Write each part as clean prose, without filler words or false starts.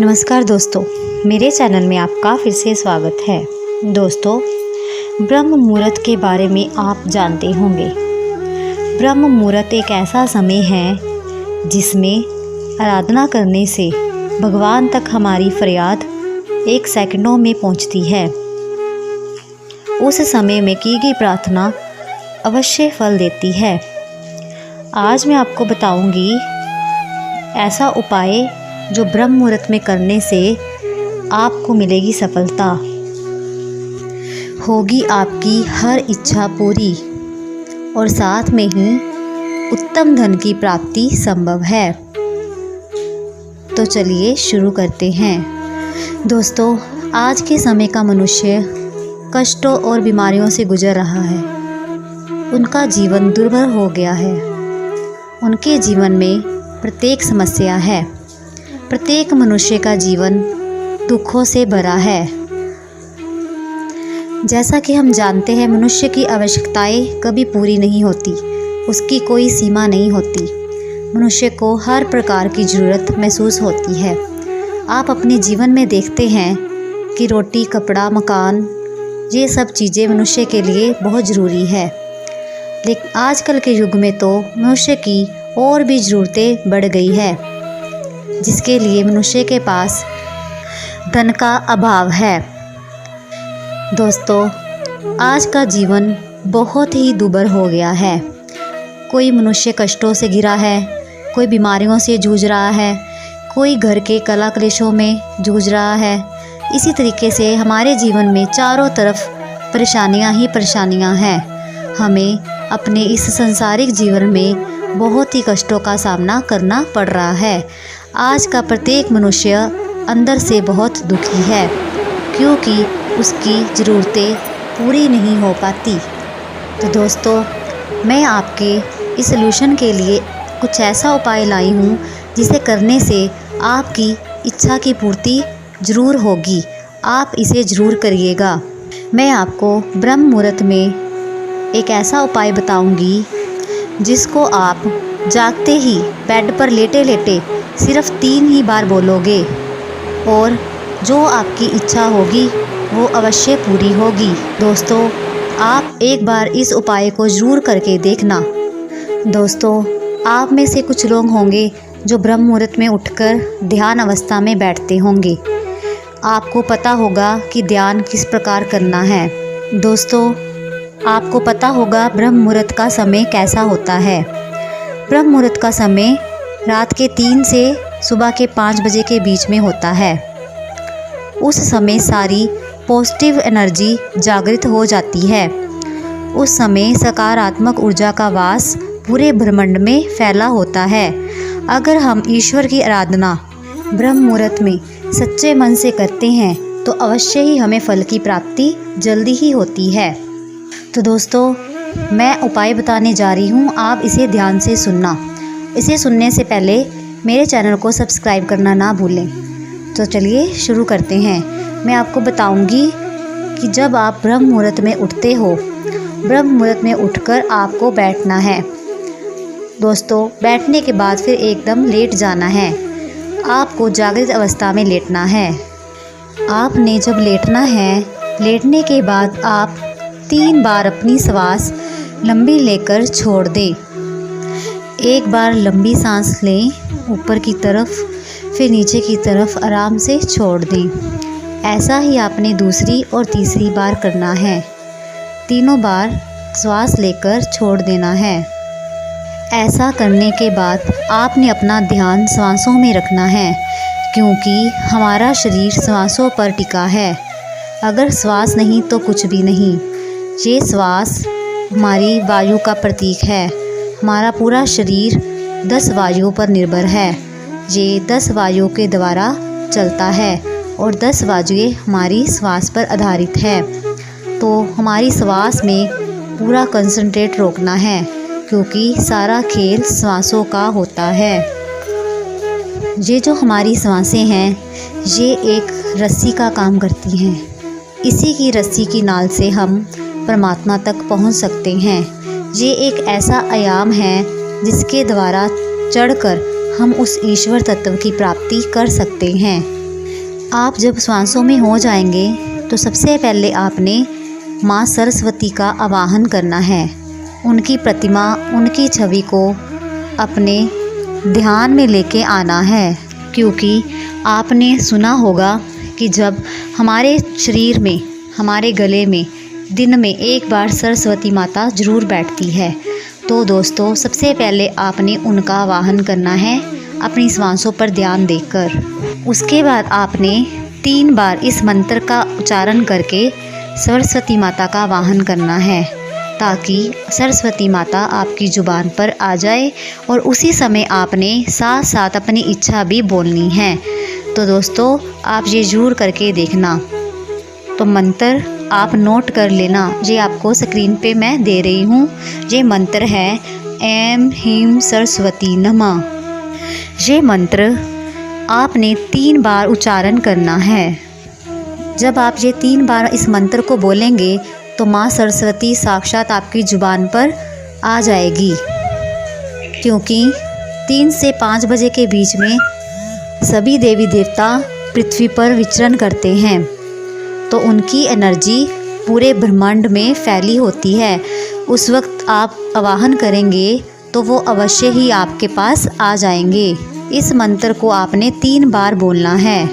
नमस्कार दोस्तों, मेरे चैनल में आपका फिर से स्वागत है। दोस्तों, ब्रह्म मुहूर्त के बारे में आप जानते होंगे। ब्रह्म मुहूर्त एक ऐसा समय है जिसमें आराधना करने से भगवान तक हमारी फरियाद 1 सेकंडों में पहुंचती है। उस समय में की गई प्रार्थना अवश्य फल देती है। आज मैं आपको बताऊंगी ऐसा उपाय जो ब्रह्म मुहूर्त में करने से आपको मिलेगी सफलता, होगी आपकी हर इच्छा पूरी और साथ में ही उत्तम धन की प्राप्ति संभव है। तो चलिए शुरू करते हैं। दोस्तों, आज के समय का मनुष्य कष्टों और बीमारियों से गुजर रहा है। उनका जीवन दुर्भर हो गया है। उनके जीवन में प्रत्येक समस्या है। प्रत्येक मनुष्य का जीवन दुखों से भरा है। जैसा कि हम जानते हैं, मनुष्य की आवश्यकताएं कभी पूरी नहीं होती, उसकी कोई सीमा नहीं होती। मनुष्य को हर प्रकार की ज़रूरत महसूस होती है। आप अपने जीवन में देखते हैं कि रोटी, कपड़ा, मकान, ये सब चीज़ें मनुष्य के लिए बहुत ज़रूरी है। लेकिन आजकल के युग में तो मनुष्य की और भी ज़रूरतें बढ़ गई है, जिसके लिए मनुष्य के पास धन का अभाव है। दोस्तों, आज का जीवन बहुत ही दुर्भर हो गया है। कोई मनुष्य कष्टों से घिरा है, कोई बीमारियों से जूझ रहा है, कोई घर के कलह क्लेशों में जूझ रहा है। इसी तरीके से हमारे जीवन में चारों तरफ परेशानियां ही परेशानियां हैं। हमें अपने इस सांसारिक जीवन में बहुत ही कष्टों का सामना करना पड़ रहा है। आज का प्रत्येक मनुष्य अंदर से बहुत दुखी है, क्योंकि उसकी ज़रूरतें पूरी नहीं हो पाती। तो दोस्तों, मैं आपके इस सलूशन के लिए कुछ ऐसा उपाय लाई हूँ जिसे करने से आपकी इच्छा की पूर्ति ज़रूर होगी। आप इसे ज़रूर करिएगा। मैं आपको ब्रह्म मुहूर्त में एक ऐसा उपाय बताऊँगी जिसको आप जागते ही बेड पर लेटे लेटे सिर्फ 3 ही बार बोलोगे और जो आपकी इच्छा होगी वो अवश्य पूरी होगी। दोस्तों, आप एक बार इस उपाय को ज़रूर करके देखना। दोस्तों, आप में से कुछ लोग होंगे जो ब्रह्म मुहूर्त में उठकर ध्यान अवस्था में बैठते होंगे। आपको पता होगा कि ध्यान किस प्रकार करना है। दोस्तों, आपको पता होगा ब्रह्म मुहूर्त का समय कैसा होता है। ब्रह्म मुहूर्त का समय रात के 3 से सुबह के 5 बजे के बीच में होता है। उस समय सारी पॉजिटिव एनर्जी जागृत हो जाती है। उस समय सकारात्मक ऊर्जा का वास पूरे ब्रह्मांड में फैला होता है। अगर हम ईश्वर की आराधना ब्रह्म मुहूर्त में सच्चे मन से करते हैं तो अवश्य ही हमें फल की प्राप्ति जल्दी ही होती है। तो दोस्तों, मैं उपाय बताने जा रही हूँ, आप इसे ध्यान से सुनना। इसे सुनने से पहले मेरे चैनल को सब्सक्राइब करना ना भूलें। तो चलिए शुरू करते हैं। मैं आपको बताऊंगी कि जब आप ब्रह्म मुहूर्त में उठते हो, ब्रह्म मुहूर्त में उठकर आपको बैठना है। दोस्तों, बैठने के बाद फिर एकदम लेट जाना है। आपको जागृत अवस्था में लेटना है। आपने जब लेटना है, लेटने के बाद आप 3 बार अपनी श्वास लंबी लेकर छोड़ दें। एक बार लंबी सांस लें ऊपर की तरफ, फिर नीचे की तरफ आराम से छोड़ दें। ऐसा ही आपने दूसरी और तीसरी बार करना है। 3 बार श्वास लेकर छोड़ देना है। ऐसा करने के बाद आपने अपना ध्यान श्वासों में रखना है, क्योंकि हमारा शरीर श्वासों पर टिका है। अगर श्वास नहीं तो कुछ भी नहीं। ये श्वास हमारी वायु का प्रतीक है। हमारा पूरा शरीर 10 वायुओं पर निर्भर है। ये 10 वायुओं के द्वारा चलता है और 10 वायुएं हमारी श्वास पर आधारित है। तो हमारी श्वास में पूरा कंसंट्रेट रोकना है, क्योंकि सारा खेल श्वासों का होता है। ये जो हमारी श्वासें हैं, ये एक रस्सी का काम करती हैं। इसी की रस्सी की नाल से हम परमात्मा तक पहुंच सकते हैं। ये एक ऐसा आयाम है जिसके द्वारा चढ़कर हम उस ईश्वर तत्व की प्राप्ति कर सकते हैं। आप जब श्वासों में हो जाएंगे तो सबसे पहले आपने माँ सरस्वती का आवाहन करना है। उनकी प्रतिमा, उनकी छवि को अपने ध्यान में लेके आना है, क्योंकि आपने सुना होगा कि जब हमारे शरीर में, हमारे गले में दिन में एक बार सरस्वती माता ज़रूर बैठती है। तो दोस्तों सबसे पहले आपने उनका आवाहन करना है अपनी श्वासों पर ध्यान देकर। उसके बाद आपने 3 बार इस मंत्र का उच्चारण करके सरस्वती माता का आवाहन करना है, ताकि सरस्वती माता आपकी ज़ुबान पर आ जाए और उसी समय आपने साथ साथ अपनी इच्छा भी बोलनी है। तो दोस्तों आप ये ज़रूर करके देखना। तो मंत्र आप नोट कर लेना, ये आपको स्क्रीन पे मैं दे रही हूँ। ये मंत्र है ऐं ह्रीं सरस्वती नमः। ये मंत्र आपने 3 बार उच्चारण करना है। जब आप ये 3 बार इस मंत्र को बोलेंगे तो माँ सरस्वती साक्षात आपकी ज़ुबान पर आ जाएगी, क्योंकि 3 से 5 बजे के बीच में सभी देवी देवता पृथ्वी पर विचरण करते हैं, तो उनकी एनर्जी पूरे ब्रह्मांड में फैली होती है। उस वक्त आप आवाहन करेंगे तो वो अवश्य ही आपके पास आ जाएंगे। इस मंत्र को आपने 3 बार बोलना है।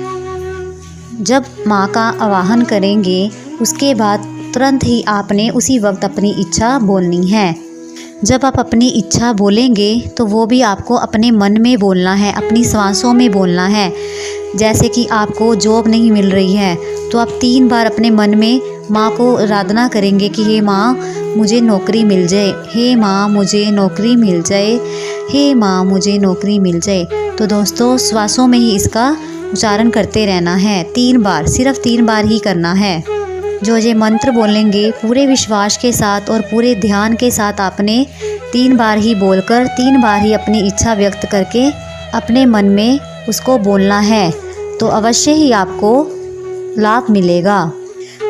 जब माँ का आवाहन करेंगे उसके बाद तुरंत ही आपने उसी वक्त अपनी इच्छा बोलनी है। जब आप अपनी इच्छा बोलेंगे तो वो भी आपको अपने मन में बोलना है, अपनी श्वासों में बोलना है। जैसे कि आपको जॉब नहीं मिल रही है तो आप 3 बार अपने मन में माँ को आराधना करेंगे कि हे माँ मुझे नौकरी मिल जाए, हे माँ मुझे नौकरी मिल जाए, हे माँ मुझे नौकरी मिल जाए। तो दोस्तों श्वासों में ही इसका उच्चारण करते रहना है 3 बार, सिर्फ 3 बार ही करना है। जो ये मंत्र बोलेंगे पूरे विश्वास के साथ और पूरे ध्यान के साथ आपने 3 बार ही बोलकर 3 बार ही अपनी इच्छा व्यक्त करके अपने मन में उसको बोलना है, तो अवश्य ही आपको लाभ मिलेगा।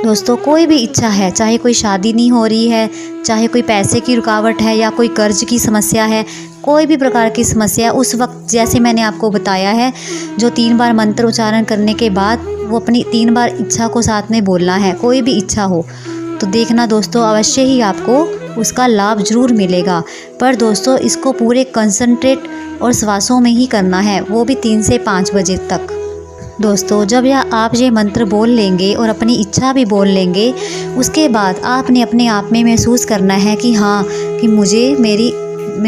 दोस्तों कोई भी इच्छा है, चाहे कोई शादी नहीं हो रही है, चाहे कोई पैसे की रुकावट है या कोई कर्ज की समस्या है, कोई भी प्रकार की समस्या, उस वक्त जैसे मैंने आपको बताया है, जो 3 बार मंत्र उच्चारण करने के बाद वो अपनी 3 बार इच्छा को साथ में बोलना है, कोई भी इच्छा हो। तो देखना दोस्तों अवश्य ही आपको उसका लाभ ज़रूर मिलेगा। पर दोस्तों इसको पूरे कंसंट्रेट और श्वासों में ही करना है, वो भी 3 से 5 बजे तक। दोस्तों जब आप ये मंत्र बोल लेंगे और अपनी इच्छा भी बोल लेंगे, उसके बाद आपने अपने आप में महसूस करना है कि हाँ कि मुझे मेरी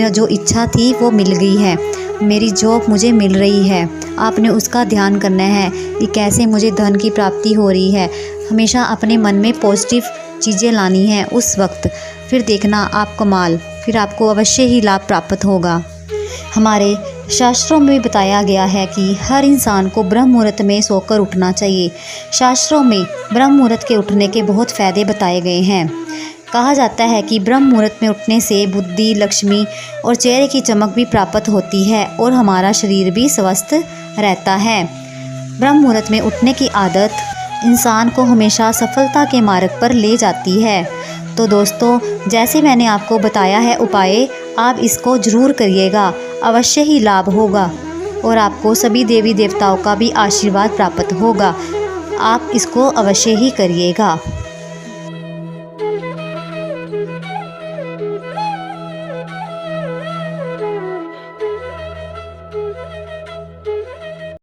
जो इच्छा थी वो मिल गई है, मेरी जॉब मुझे मिल रही है। आपने उसका ध्यान करना है कि कैसे मुझे धन की प्राप्ति हो रही है। हमेशा अपने मन में पॉजिटिव चीज़ें लानी है उस वक्त, फिर देखना आप कमाल, फिर आपको अवश्य ही लाभ प्राप्त होगा। हमारे शास्त्रों में बताया गया है कि हर इंसान को ब्रह्म मुहूर्त में सोकर उठना चाहिए। शास्त्रों में ब्रह्म मुहूर्त के उठने के बहुत फ़ायदे बताए गए हैं। कहा जाता है कि ब्रह्म मुहूर्त में उठने से बुद्धि, लक्ष्मी और चेहरे की चमक भी प्राप्त होती है और हमारा शरीर भी स्वस्थ रहता है। ब्रह्म मुहूर्त में उठने की आदत इंसान को हमेशा सफलता के मार्ग पर ले जाती है। तो दोस्तों जैसे मैंने आपको बताया है उपाय, आप इसको ज़रूर करिएगा, अवश्य ही लाभ होगा और आपको सभी देवी देवताओं का भी आशीर्वाद प्राप्त होगा। आप इसको अवश्य ही करिएगा।